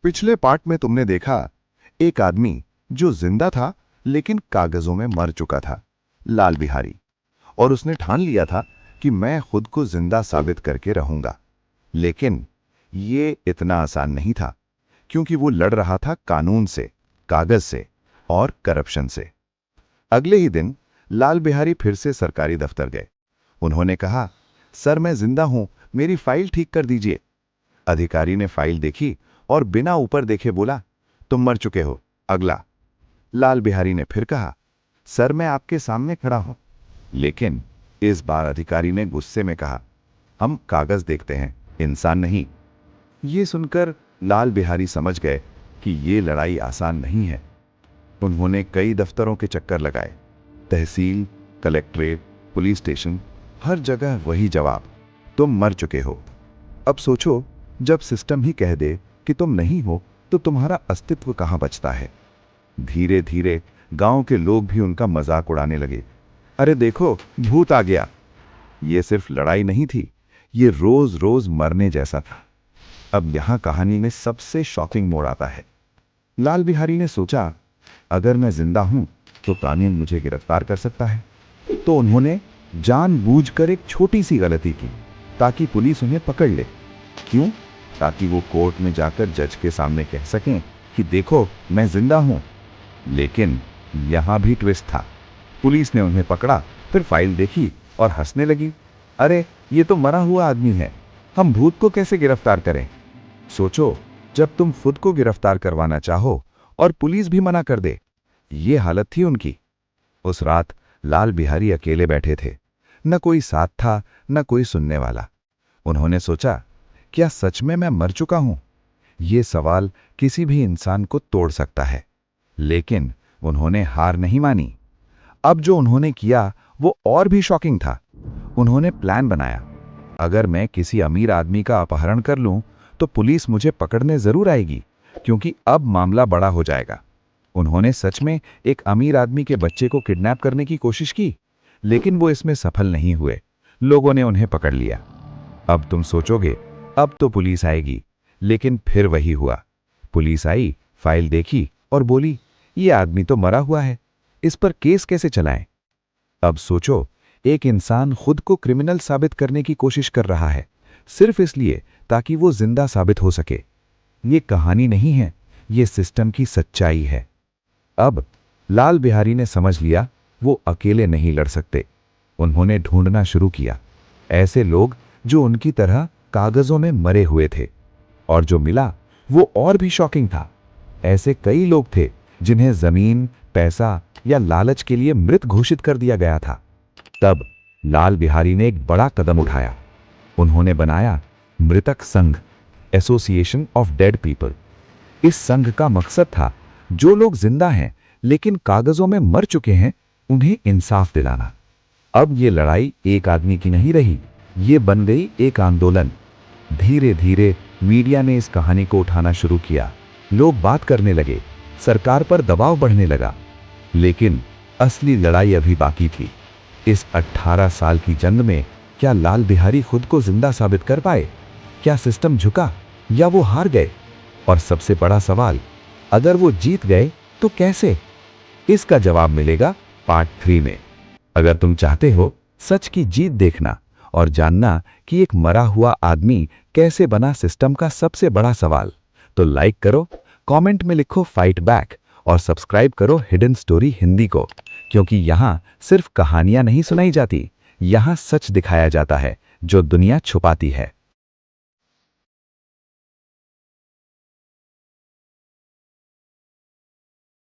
पिछले पार्ट में तुमने देखा एक आदमी जो जिंदा था लेकिन कागजों में मर चुका था, लाल बिहारी। और उसने ठान लिया था कि मैं खुद को जिंदा साबित करके रहूंगा। लेकिन ये इतना आसान नहीं था, क्योंकि वो लड़ रहा था कानून से, कागज से और करप्शन से। अगले ही दिन लाल बिहारी फिर से सरकारी दफ्तर गए। उन्होंने कहा, सर मैं जिंदा हूं, मेरी फाइल ठीक कर दीजिए। अधिकारी ने फाइल देखी और बिना ऊपर देखे बोला, तुम मर चुके हो, अगला। लाल बिहारी ने फिर कहा, सर मैं आपके सामने खड़ा हूं। लेकिन इस बार अधिकारी ने गुस्से में कहा, हम कागज देखते हैं, इंसान नहीं। ये सुनकर लाल बिहारी समझ गए कि ये लड़ाई आसान नहीं है। उन्होंने कई दफ्तरों के चक्कर लगाए, तहसील, कलेक्ट्रेट, पुलिस स्टेशन, हर जगह वही जवाब, तुम मर चुके हो। अब सोचो, जब सिस्टम ही कह दे कि तुम नहीं हो, तो तुम्हारा अस्तित्व कहां बचता है। धीरे धीरे गांव के लोग भी उनका मजाक उड़ाने लगे। अरे देखो, भूत आ गया। ये सिर्फ लड़ाई नहीं थी, ये रोज रोज मरने जैसा था। अब यहां कहानी में सबसे शॉकिंग मोड़ आता है। लाल बिहारी ने सोचा, अगर मैं जिंदा हूं तो कानून मुझे गिरफ्तार कर सकता है। तो उन्होंने जानबूझकर एक छोटी सी गलती की ताकि पुलिस उन्हें पकड़ ले। क्यों? ताकि वो कोर्ट में जाकर जज के सामने कह सकें कि देखो मैं जिंदा हूं। लेकिन यहां भी ट्विस्ट था। पुलिस ने उन्हें पकड़ा, फिर फाइल देखी और हंसने लगी। अरे ये तो मरा हुआ आदमी है, हम भूत को कैसे गिरफ्तार करें। सोचो, जब तुम खुद को गिरफ्तार करवाना चाहो और पुलिस भी मना कर दे। ये हालत थी उनकी। उस रात लाल बिहारी अकेले बैठे थे, न कोई साथ था न कोई सुनने वाला। उन्होंने सोचा, क्या सच में मैं मर चुका हूं? ये सवाल किसी भी इंसान को तोड़ सकता है। लेकिन उन्होंने हार नहीं मानी। अब जो उन्होंने किया वो और भी शॉकिंग था। उन्होंने प्लान बनाया, अगर मैं किसी अमीर आदमी का अपहरण कर लूं तो पुलिस मुझे पकड़ने जरूर आएगी, क्योंकि अब मामला बड़ा हो जाएगा। उन्होंने सच में एक अमीर आदमी के बच्चे को किडनैप करने की कोशिश की, लेकिन वो इसमें सफल नहीं हुए। लोगों ने उन्हें पकड़ लिया। अब तुम सोचोगे, अब तो पुलिस आएगी, लेकिन फिर वही हुआ। पुलिस आई, फाइल देखी और बोली, ये आदमी तो मरा हुआ है, इस पर केस कैसे चलाएं? अब सोचो, एक इंसान खुद को क्रिमिनल साबित करने की कोशिश कर रहा है, सिर्फ इसलिए ताकि वो जिंदा साबित हो सके। ये कहानी नहीं है, ये सिस्टम की सच्चाई है। अब लाल बिहारी ने समझ लिया, वो अकेले नहीं लड़ सकते। उन्होंने ढूंढना शुरू किया, ऐसे लोग जो उनकी तरह कागजों में मरे हुए थे। और जो मिला वो और भी शॉकिंग था। ऐसे कई लोग थे जिन्हें जमीन, पैसा या लालच के लिए मृत घोषित कर दिया गया था। तब लाल बिहारी ने एक बड़ा कदम उठाया। उन्होंने बनाया मृतक संघ, एसोसिएशन ऑफ डेड पीपल। इस संघ का मकसद था, जो लोग जिंदा हैं लेकिन कागजों में मर चुके हैं, उन्हें इंसाफ दिलाना। अब ये लड़ाई एक आदमी की नहीं रही, ये बन गई एक आंदोलन। धीरे धीरे मीडिया ने इस कहानी को उठाना शुरू किया। लोग बात करने लगे, सरकार पर दबाव बढ़ने लगा। लेकिन असली लड़ाई अभी बाकी थी। इस 18 साल की जंग में क्या लाल बिहारी खुद को जिंदा साबित कर पाए? क्या सिस्टम झुका या वो हार गए? और सबसे बड़ा सवाल, अगर वो जीत गए तो कैसे? इसका जवाब मिलेगा पार्ट 3 में। अगर तुम चाहते हो सच की जीत देखना और जानना कि एक मरा हुआ आदमी कैसे बना सिस्टम का सबसे बड़ा सवाल, तो लाइक करो, कमेंट में लिखो फाइट बैक और सब्सक्राइब करो हिडन स्टोरी हिंदी को, क्योंकि यहाँ सिर्फ कहानियां नहीं सुनाई जाती, यहाँ सच दिखाया जाता है जो दुनिया छुपाती है।